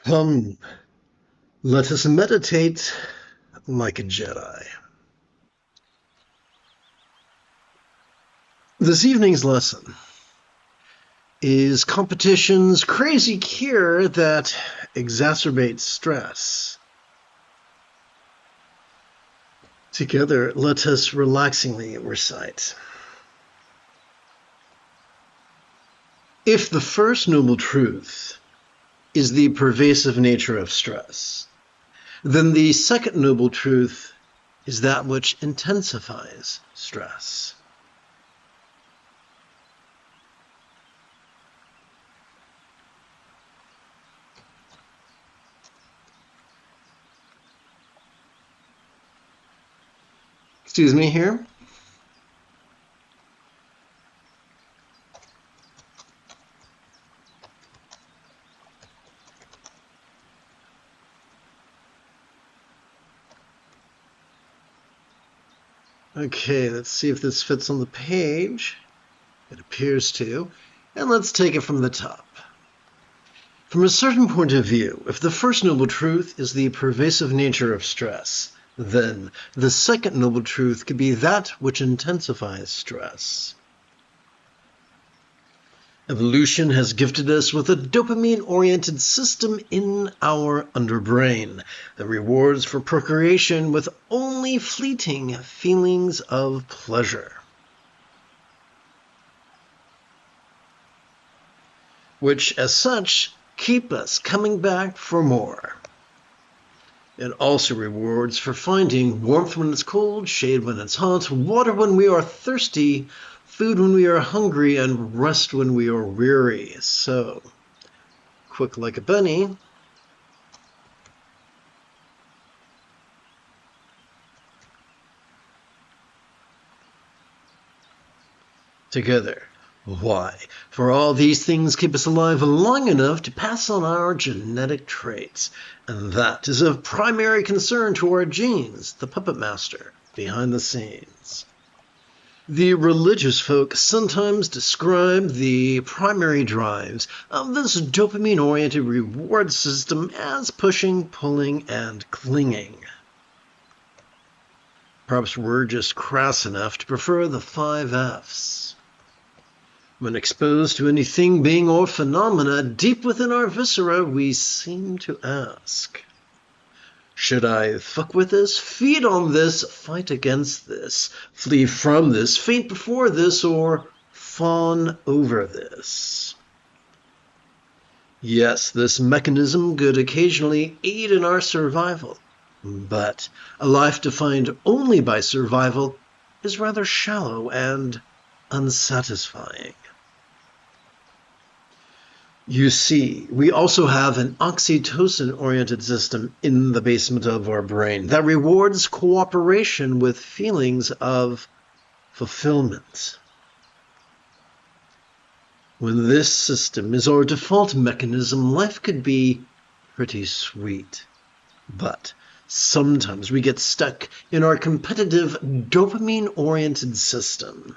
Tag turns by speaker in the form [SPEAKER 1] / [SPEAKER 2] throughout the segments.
[SPEAKER 1] Come, let us meditate like a Jedi. This evening's lesson is competition's crazy cure that exacerbates stress. Together, let us relaxingly recite. If the first noble truth is the pervasive nature of stress, then the second noble truth is that which intensifies stress. Excuse me here. Okay, let's see if this fits on the page. It appears to. And let's take it from the top. From a certain point of view, if the first noble truth is the pervasive nature of stress, then the second noble truth could be that which intensifies stress. Evolution has gifted us with a dopamine-oriented system in our underbrain that rewards for procreation with only fleeting feelings of pleasure, which, as such, keep us coming back for more. It also rewards for finding warmth when it's cold, shade when it's hot, water when we are thirsty, food when we are hungry, and rest when we are weary. So, quick like a bunny. Together. Why? For all these things keep us alive long enough to pass on our genetic traits, and that is of primary concern to our genes, the puppet master behind the scenes. The religious folk sometimes describe the primary drives of this dopamine-oriented reward system as pushing, pulling, and clinging. Perhaps we're just crass enough to prefer the 5 Fs. When exposed to anything, being, or phenomena deep within our viscera, we seem to ask, should I fuck with this, feed on this, fight against this, flee from this, faint before this, or fawn over this? Yes, this mechanism could occasionally aid in our survival, but a life defined only by survival is rather shallow and unsatisfying. You see, we also have an oxytocin-oriented system in the basement of our brain that rewards cooperation with feelings of fulfillment. When this system is our default mechanism, life could be pretty sweet. But sometimes we get stuck in our competitive dopamine-oriented system,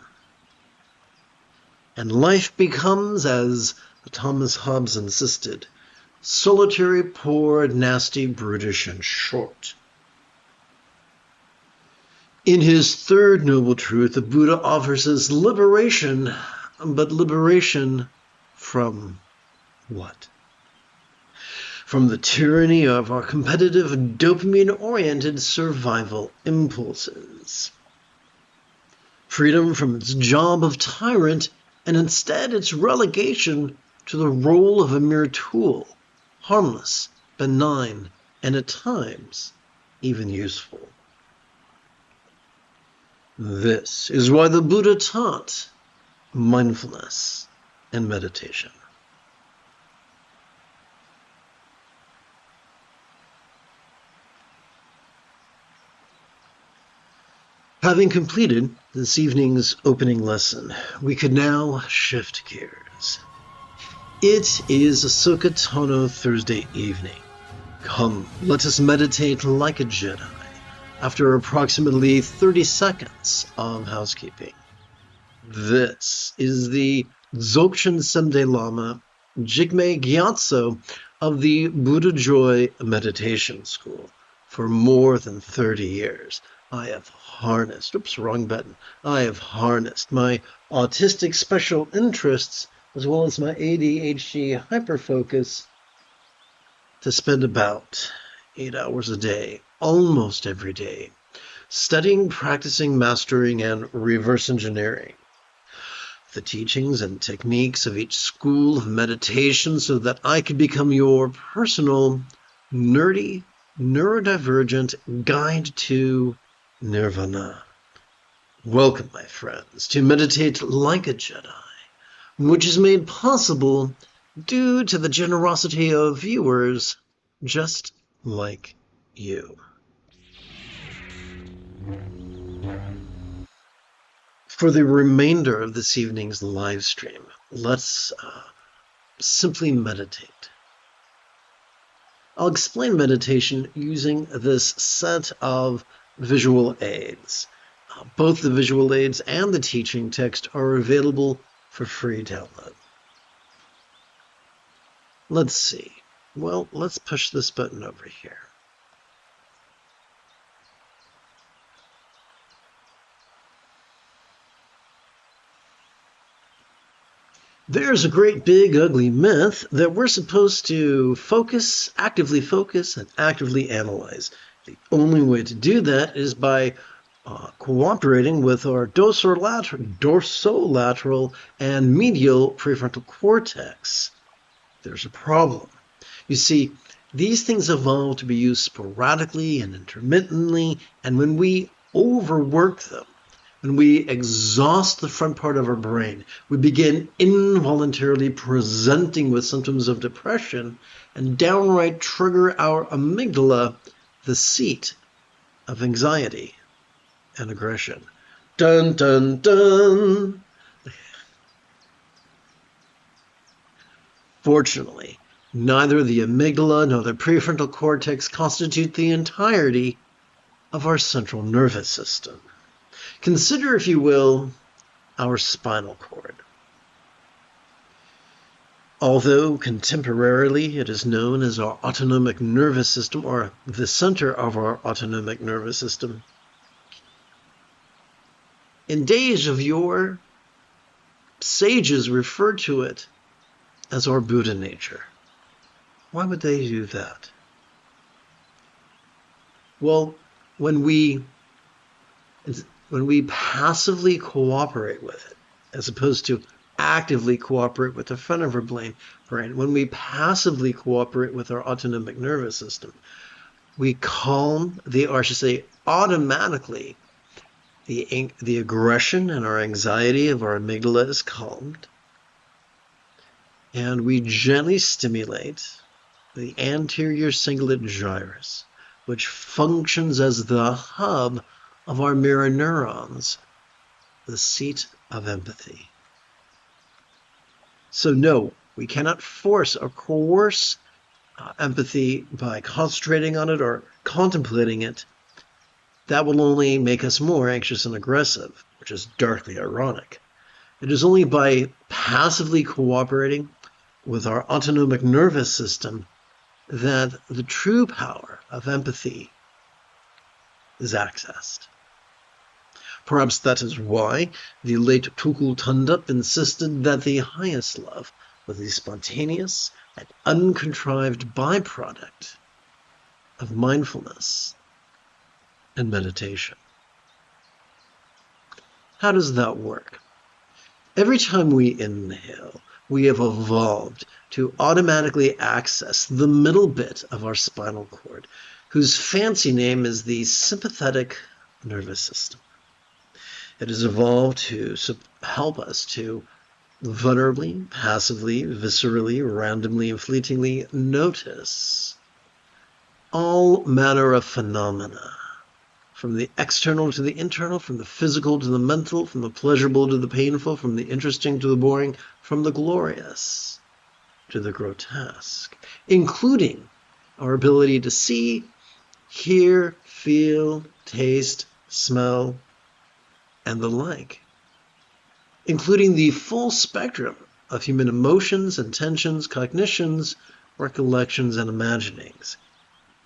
[SPEAKER 1] and life becomes, as Thomas Hobbes insisted, solitary, poor, nasty, brutish, and short. In his third noble truth, the Buddha offers us liberation, but liberation from what? From the tyranny of our competitive, dopamine-oriented survival impulses. Freedom from its job of tyrant, and instead its relegation to the role of a mere tool, harmless, benign, and at times even useful. This is why the Buddha taught mindfulness and meditation. Having completed this evening's opening lesson, we could now shift gears. It is Ahsoka Tano Thursday evening. Come, let us meditate like a Jedi, after approximately 30 seconds of housekeeping. This is the Dzogchen Semde Lama, Jigme Gyatso, of the Buddha Joy Meditation School for more than 30 years. I have harnessed, wrong button. I have harnessed my autistic special interests as well as my ADHD hyperfocus to spend about 8 hours a day, almost every day, studying, practicing, mastering, and reverse engineering the teachings and techniques of each school of meditation so that I could become your personal, nerdy, neurodivergent guide to nirvana. Welcome, my friends, to Meditate Like a Jedi, which is made possible due to the generosity of viewers just like you. For the remainder of this evening's live stream, let's simply meditate. I'll explain meditation using this set of visual aids. Both the visual aids and the teaching text are available for free download. Let's see. Well, let's push this button over here. There's a great big ugly myth that we're supposed to actively focus, and actively analyze. The only way to do that is by cooperating with our dorsolateral and medial prefrontal cortex. There's a problem. You see, these things evolve to be used sporadically and intermittently, and when we overwork them, when we exhaust the front part of our brain, we begin involuntarily presenting with symptoms of depression and downright trigger our amygdala, the seat of anxiety and aggression. Dun, dun, dun! Fortunately, neither the amygdala nor the prefrontal cortex constitute the entirety of our central nervous system. Consider, if you will, our spinal cord. Although contemporarily it is known as our autonomic nervous system, or the center of our autonomic nervous system, in days of yore, sages referred to it as our Buddha nature. Why would they do that? Well, when we passively cooperate with it, as opposed to actively cooperate with the front of our brain, when we passively cooperate with our autonomic nervous system, we calm, automatically, the aggression and our anxiety of our amygdala is calmed, and we gently stimulate the anterior cingulate gyrus, which functions as the hub of our mirror neurons, the seat of empathy. So no, we cannot force or coerce empathy by concentrating on it or contemplating it. That will only make us more anxious and aggressive, which is darkly ironic. It is only by passively cooperating with our autonomic nervous system that the true power of empathy is accessed. Perhaps that is why the late Tukul Thondup insisted that the highest love was the spontaneous and uncontrived byproduct of mindfulness and meditation. How does that work? Every time we inhale, we have evolved to automatically access the middle bit of our spinal cord, whose fancy name is the sympathetic nervous system. It has evolved to help us to vulnerably, passively, viscerally, randomly, and fleetingly notice all manner of phenomena, from the external to the internal, from the physical to the mental, from the pleasurable to the painful, from the interesting to the boring, from the glorious to the grotesque, including our ability to see, hear, feel, taste, smell, and the like, including the full spectrum of human emotions, intentions, cognitions, recollections, and imaginings,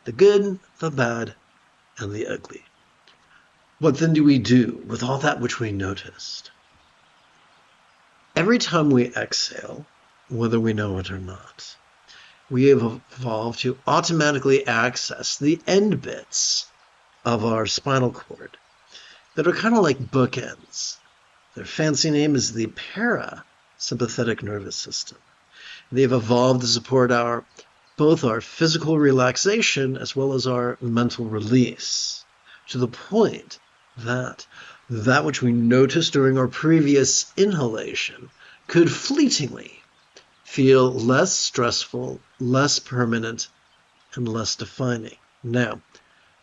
[SPEAKER 1] the good, the bad, and the ugly. What then do we do with all that which we noticed? Every time we exhale, whether we know it or not, we have evolved to automatically access the end bits of our spinal cord that are kind of like bookends. Their fancy name is the parasympathetic nervous system. They've evolved to support both our physical relaxation as well as our mental release, to the point that which we noticed during our previous inhalation could fleetingly feel less stressful, less permanent, and less defining. Now,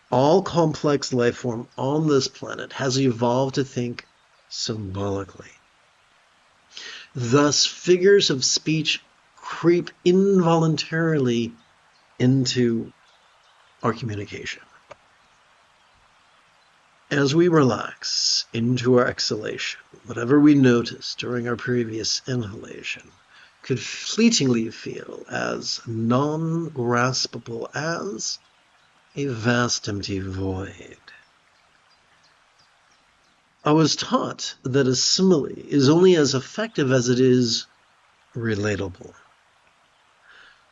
[SPEAKER 1] all complex life form on this planet has evolved to think symbolically. Thus, figures of speech creep involuntarily into our communication. As we relax into our exhalation, whatever we noticed during our previous inhalation could fleetingly feel as non-graspable as a vast empty void. I was taught that a simile is only as effective as it is relatable.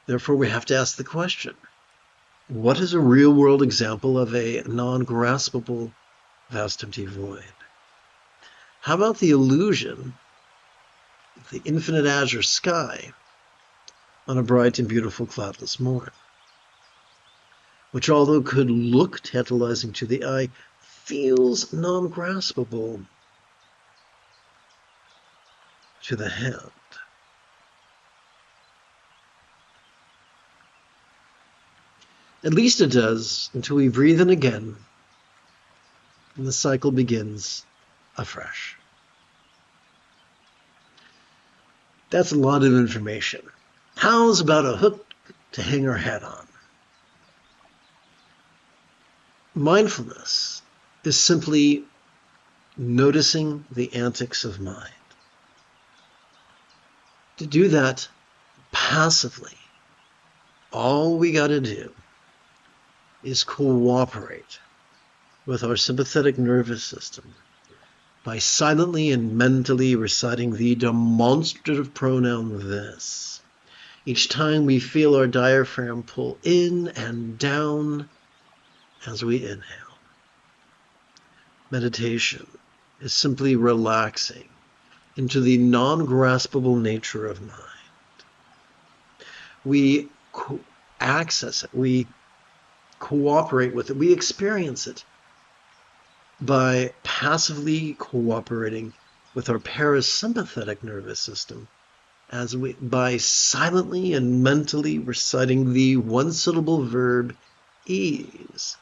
[SPEAKER 1] Therefore, we have to ask the question, what is a real-world example of a non-graspable vast empty void? How about the illusion of the infinite azure sky on a bright and beautiful cloudless morn, which, although could look tantalizing to the eye, feels non-graspable to the hand? At least it does until we breathe in again and the cycle begins afresh. That's a lot of information. How's about a hook to hang our hat on? Mindfulness is simply noticing the antics of mind. To do that passively, all we got to do is cooperate with our sympathetic nervous system by silently and mentally reciting the demonstrative pronoun this each time we feel our diaphragm pull in and down as we inhale. Meditation is simply relaxing into the non-graspable nature of mind. We access it, we cooperate with it, we experience it by passively cooperating with our parasympathetic nervous system by silently and mentally reciting the one-syllable verb ease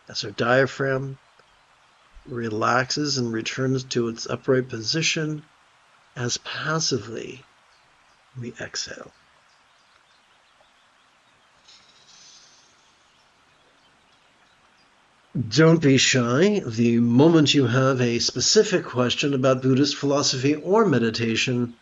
[SPEAKER 1] as our diaphragm relaxes and returns to its upright position as passively we exhale. Don't be shy. The moment you have a specific question about Buddhist philosophy or meditation,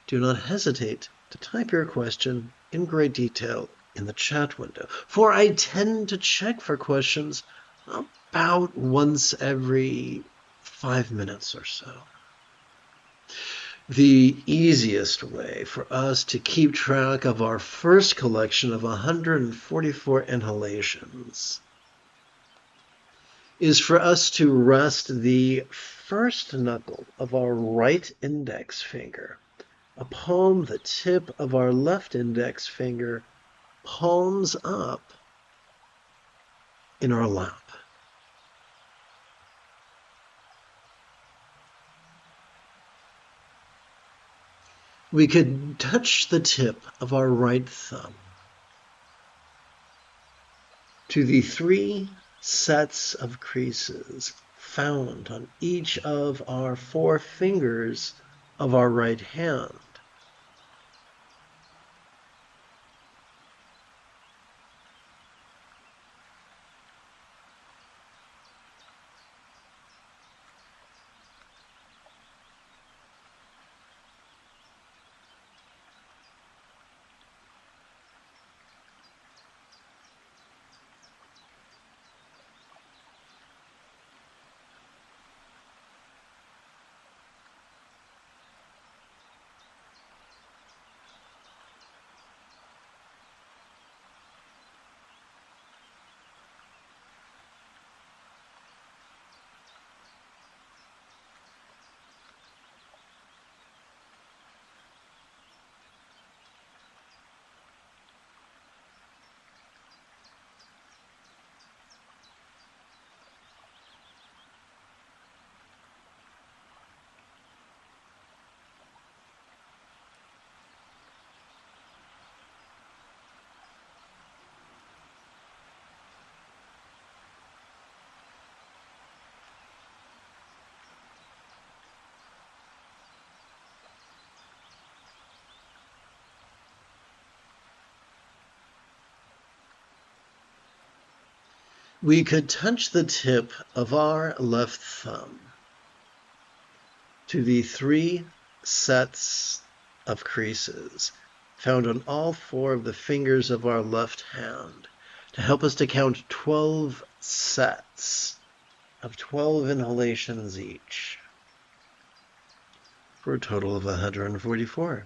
[SPEAKER 1] do not hesitate to type your question in great detail in the chat window, for I tend to check for questions about once every 5 minutes or so. The easiest way for us to keep track of our first collection of 144 inhalations is for us to rest the first knuckle of our right index finger upon the tip of our left index finger, palms up in our lap. We could touch the tip of our right thumb to the 3 sets of creases found on each of our 4 fingers of our right hand. We could touch the tip of our left thumb to the 3 sets of creases found on all 4 of the fingers of our left hand to help us to count 12 sets of 12 inhalations each, for a total of 144.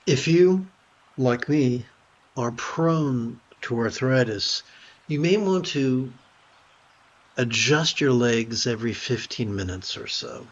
[SPEAKER 1] If you, like me, are prone to arthritis, you may want to adjust your legs every 15 minutes or so.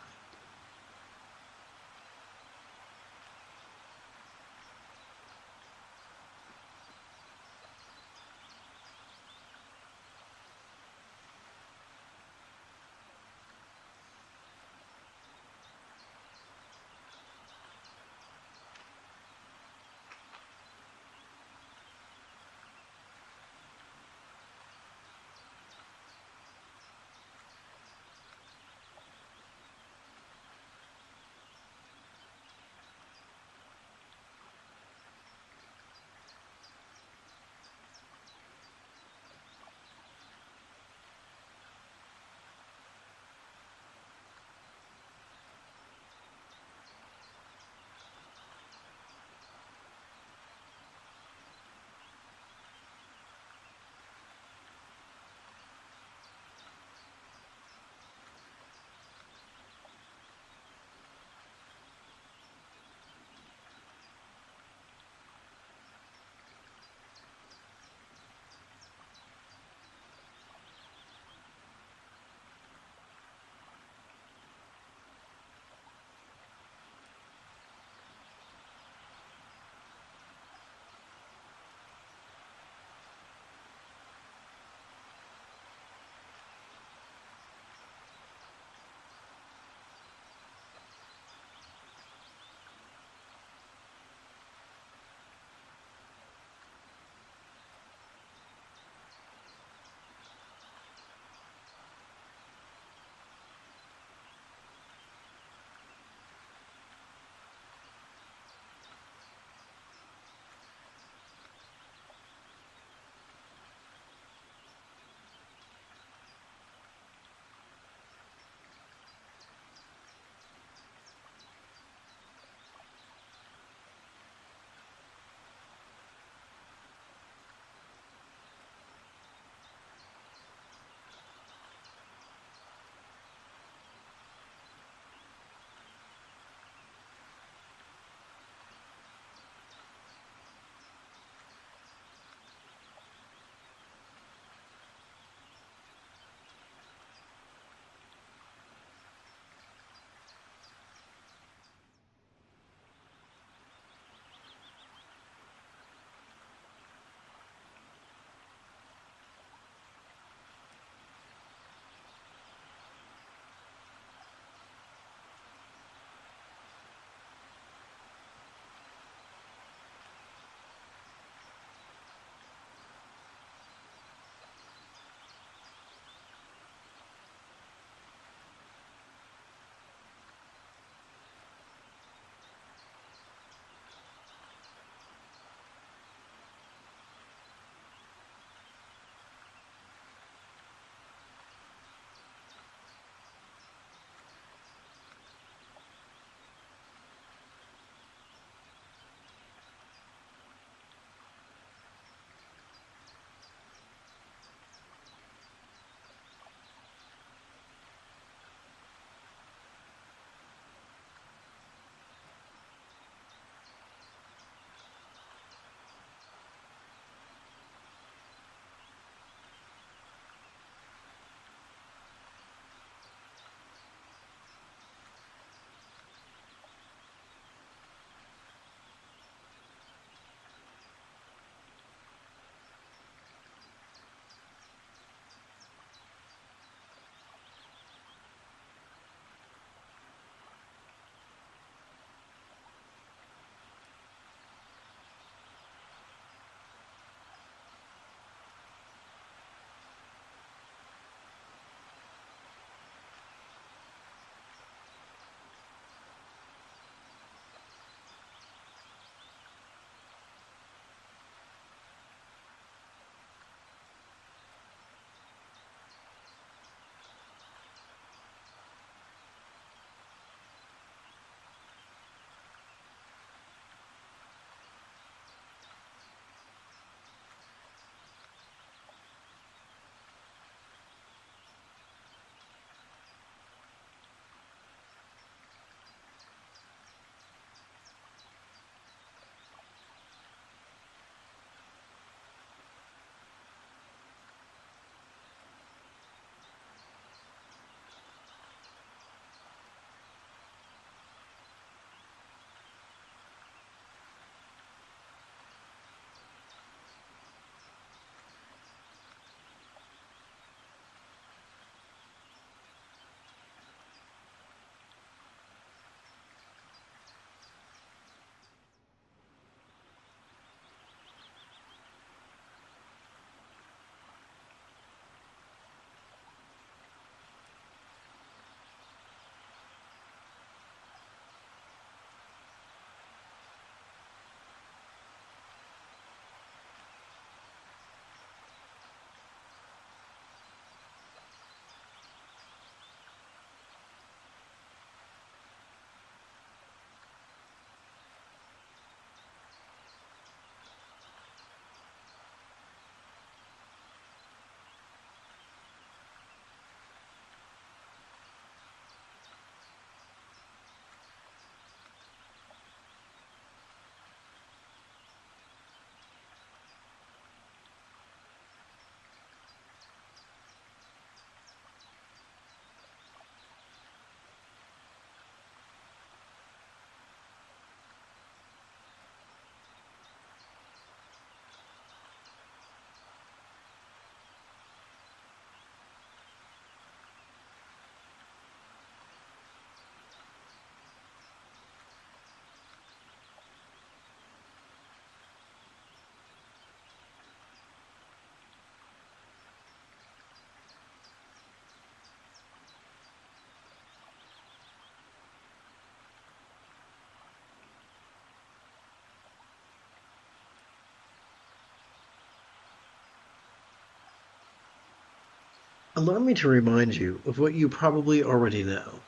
[SPEAKER 1] allow me to remind you of what you probably already know.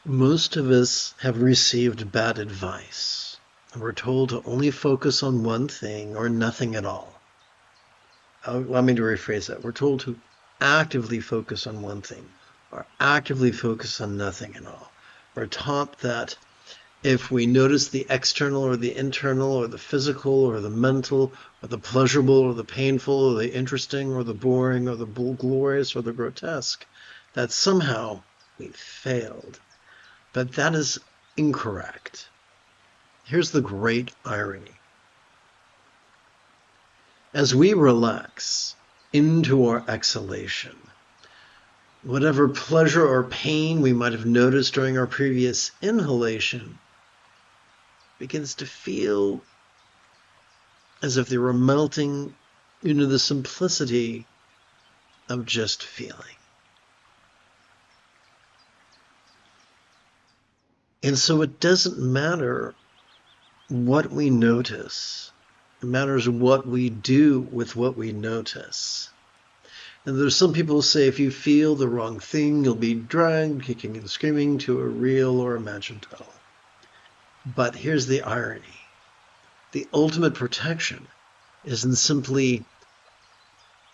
[SPEAKER 1] Most of us have received bad advice. We're told to only focus on one thing or nothing at all. Allow me to rephrase that. We're told to actively focus on one thing or actively focus on nothing at all. We're taught that if we notice the external or the internal or the physical or the mental or the pleasurable or the painful or the interesting or the boring or the glorious or the grotesque, that somehow we failed. But that is incorrect. Here's the great irony. As we relax into our exhalation, whatever pleasure or pain we might have noticed during our previous inhalation begins to feel as if they were melting into the simplicity of just feeling. And so it doesn't matter what we notice. It matters what we do with what we notice. And there's some people who say if you feel the wrong thing, you'll be dragged, kicking and screaming, to a real or imagined hell. But here's the irony. The ultimate protection isn't simply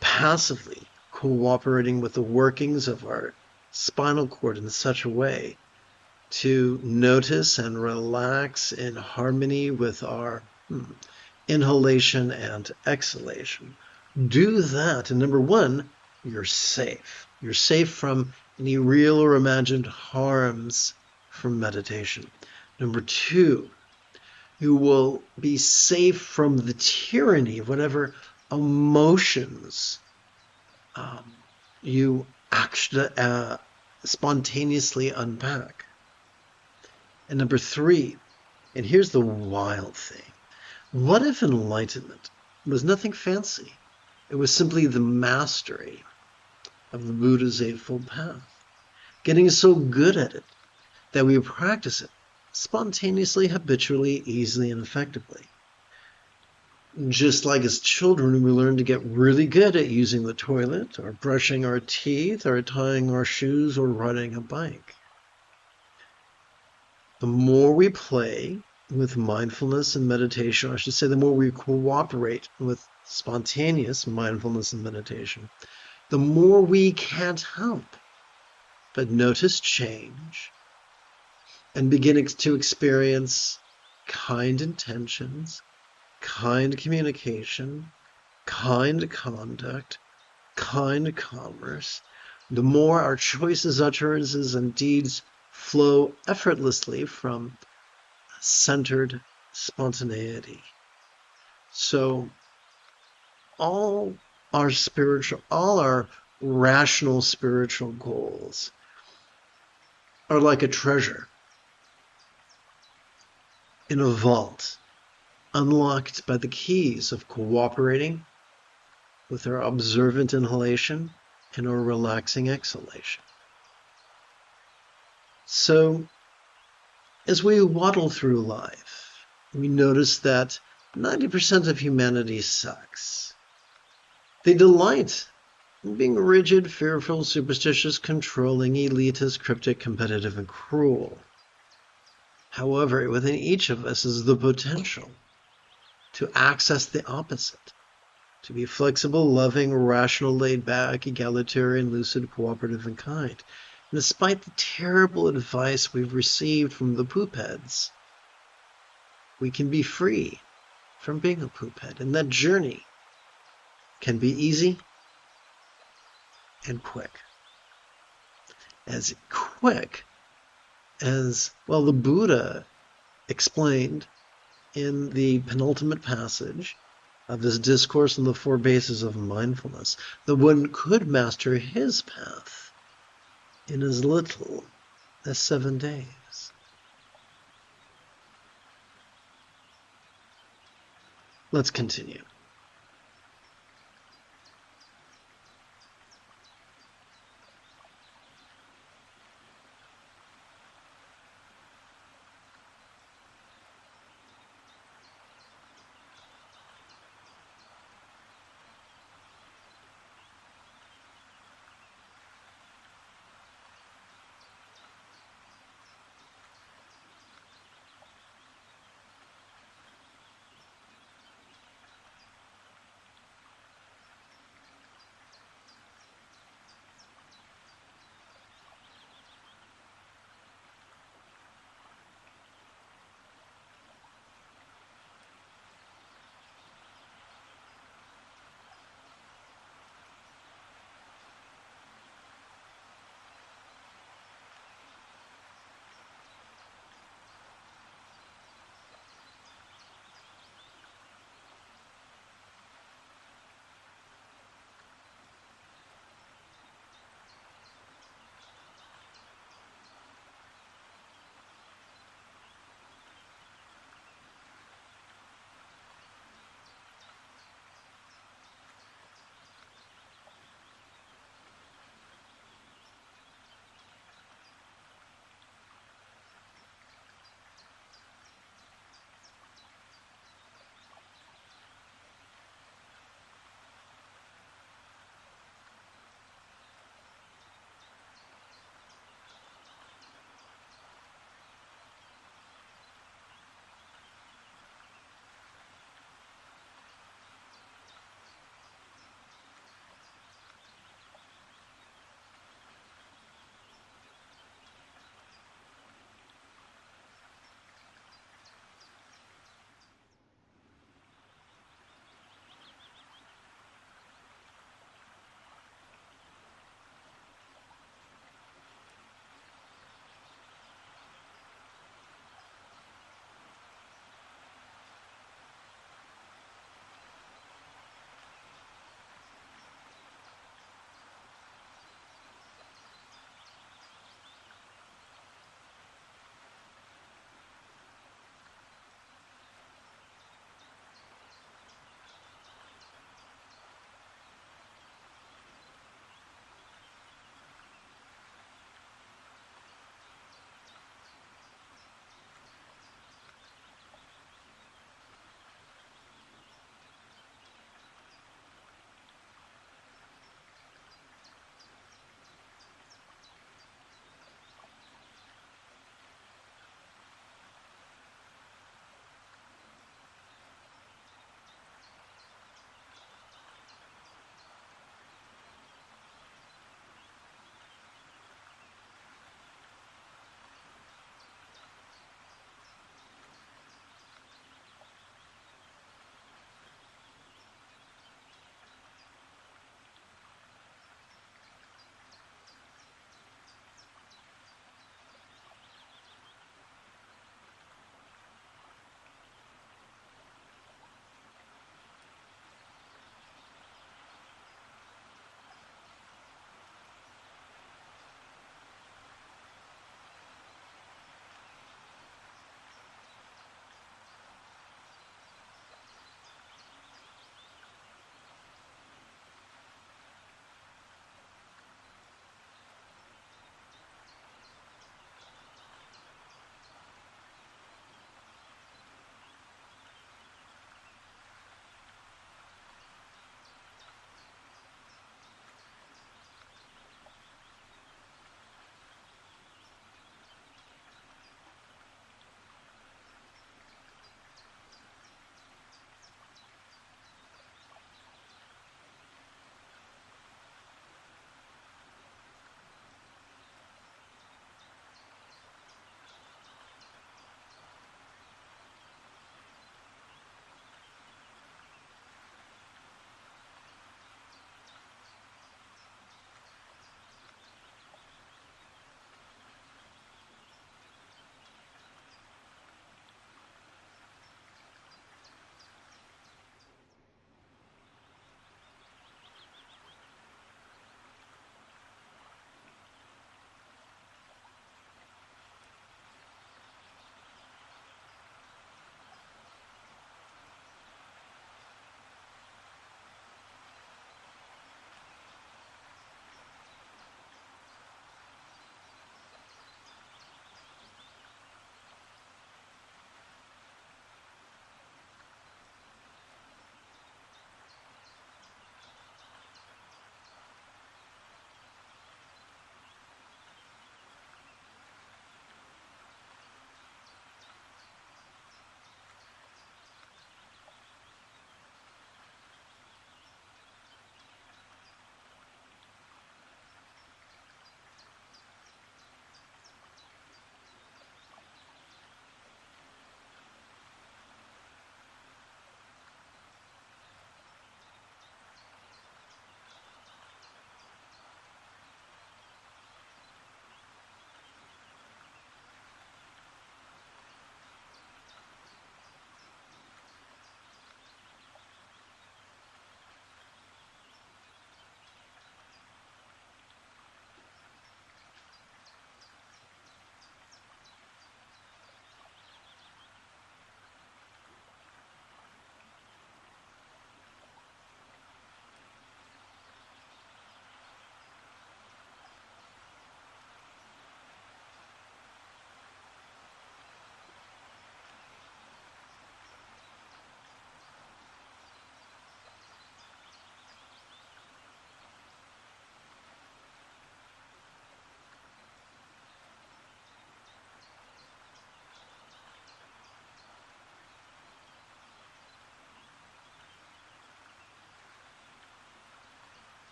[SPEAKER 1] passively cooperating with the workings of our spinal cord in such a way to notice and relax in harmony with our inhalation and exhalation. Do that, and number one, you're safe. You're safe from any real or imagined harms from meditation. Number two, you will be safe from the tyranny of whatever emotions you actually spontaneously unpack. And number three, and here's the wild thing, what if enlightenment was nothing fancy? It was simply the mastery of the Buddha's Eightfold Path, getting so good at it that we practice it spontaneously, habitually, easily, and effectively. Just like as children, we learn to get really good at using the toilet, or brushing our teeth, or tying our shoes, or riding a bike. The more we play with mindfulness and meditation, or I should say the more we cooperate with spontaneous mindfulness and meditation, the more we can't help but notice change and begin to experience kind intentions, kind communication, kind conduct, kind commerce. The more our choices, utterances, and deeds flow effortlessly from centered spontaneity. So all our rational spiritual goals are like a treasure in a vault, unlocked by the keys of cooperating with our observant inhalation and our relaxing exhalation. So as we waddle through life, we notice that 90% of humanity sucks. They delight in being rigid, fearful, superstitious, controlling, elitist, cryptic, competitive, and cruel. However, within each of us is the potential to access the opposite, to be flexible, loving, rational, laid back, egalitarian, lucid, cooperative, and kind. And despite the terrible advice we've received from the poop heads, we can be free from being a poop head. And that journey can be easy and quick. As quick as, well, the Buddha explained in the penultimate passage of his discourse on the four bases of mindfulness, that one could master his path in as little as 7 days. Let's continue.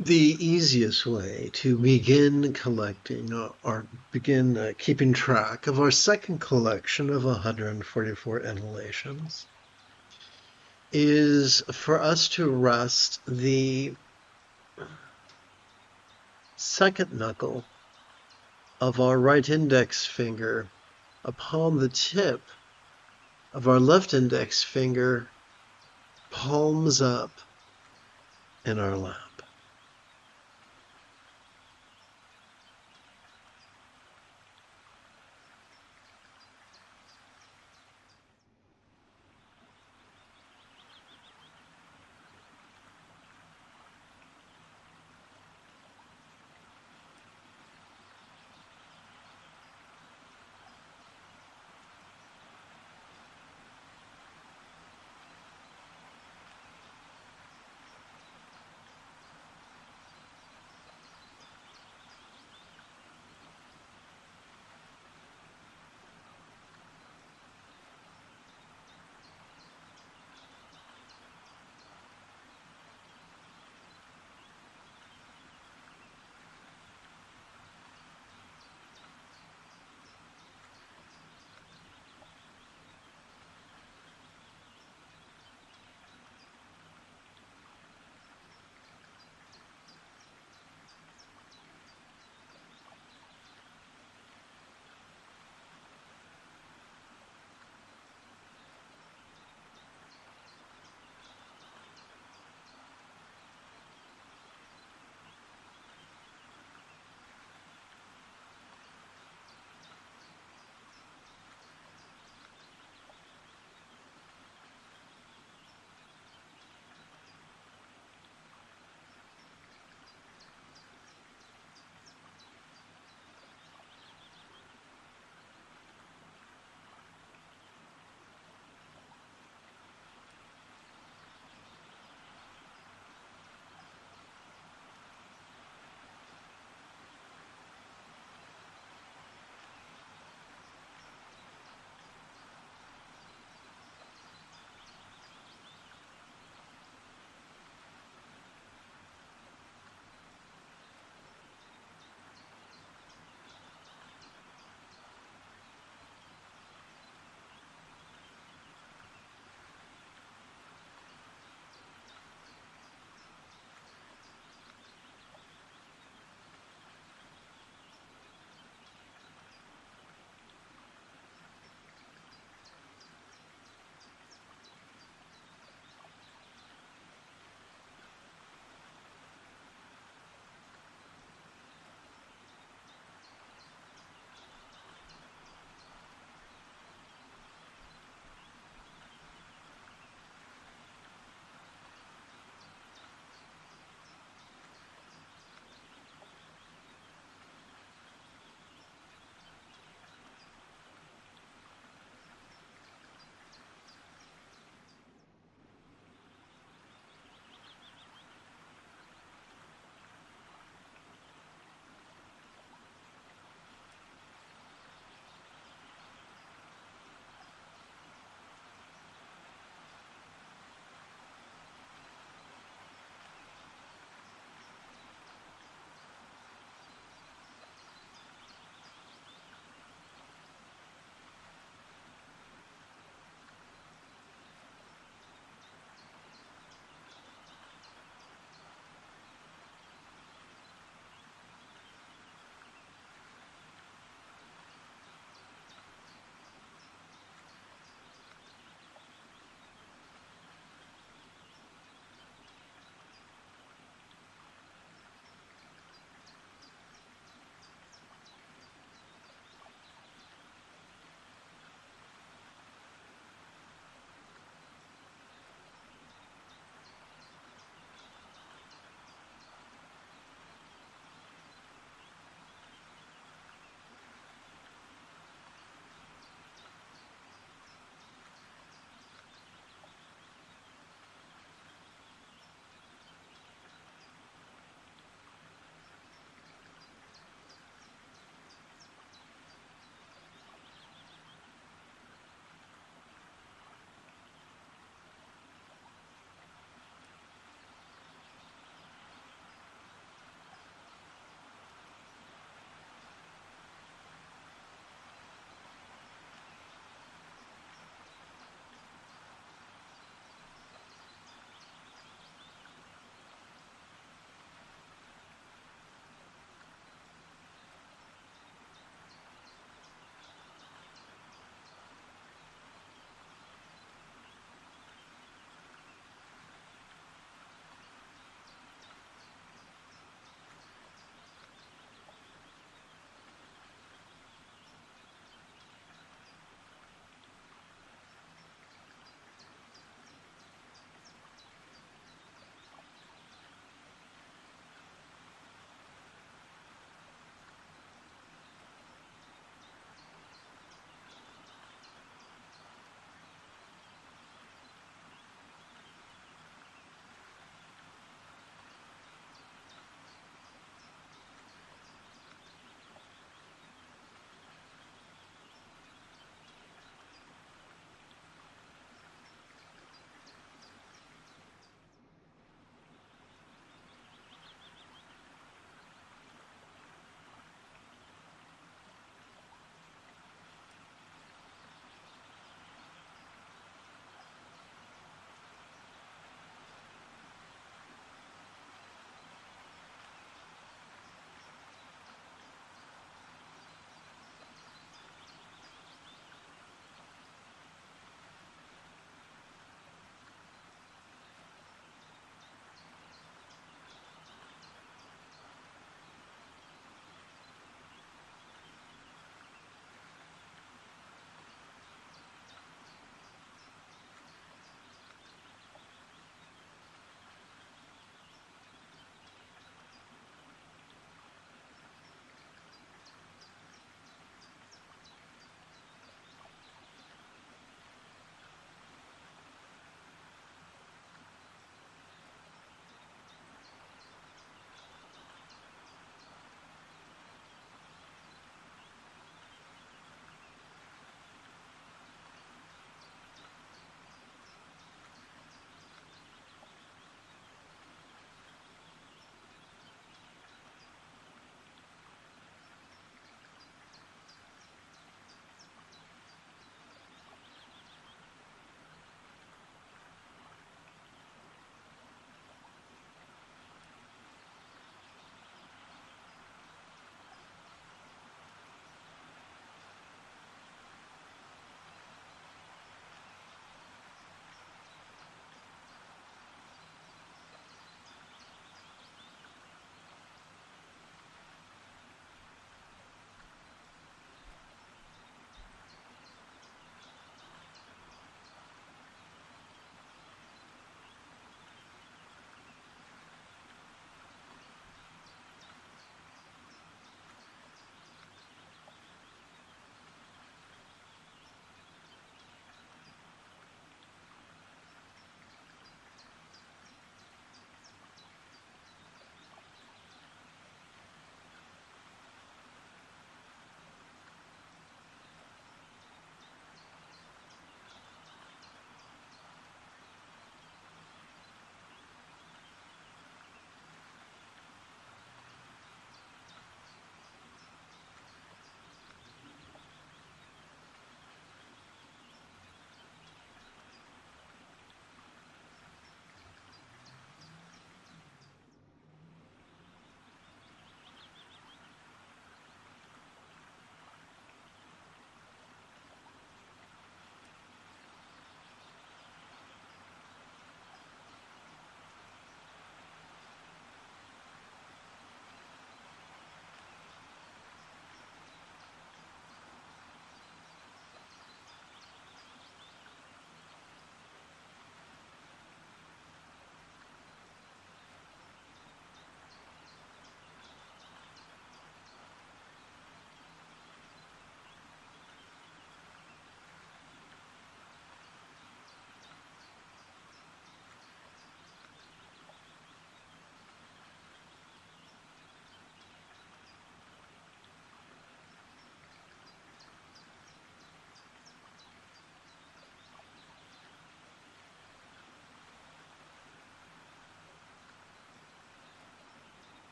[SPEAKER 1] The easiest way to begin collecting or begin keeping track of our second collection of 144 inhalations is for us to rest the second knuckle of our right index finger upon the tip of our left index finger, palms up in our lap.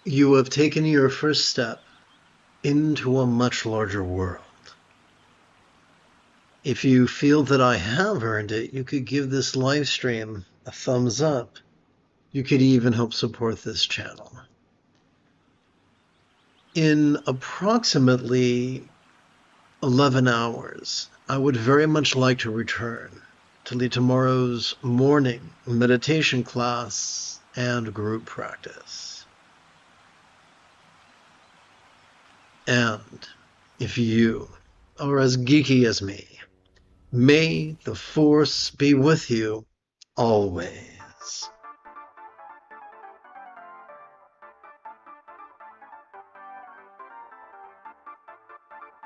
[SPEAKER 1] You have taken your first step into a much larger world. If you feel that I have earned it, you could give this live stream a thumbs up. You could even help support this channel. In approximately 11 hours, I would very much like to return to lead tomorrow's morning meditation class and group practice. And if you are as geeky as me, may the Force be with you always.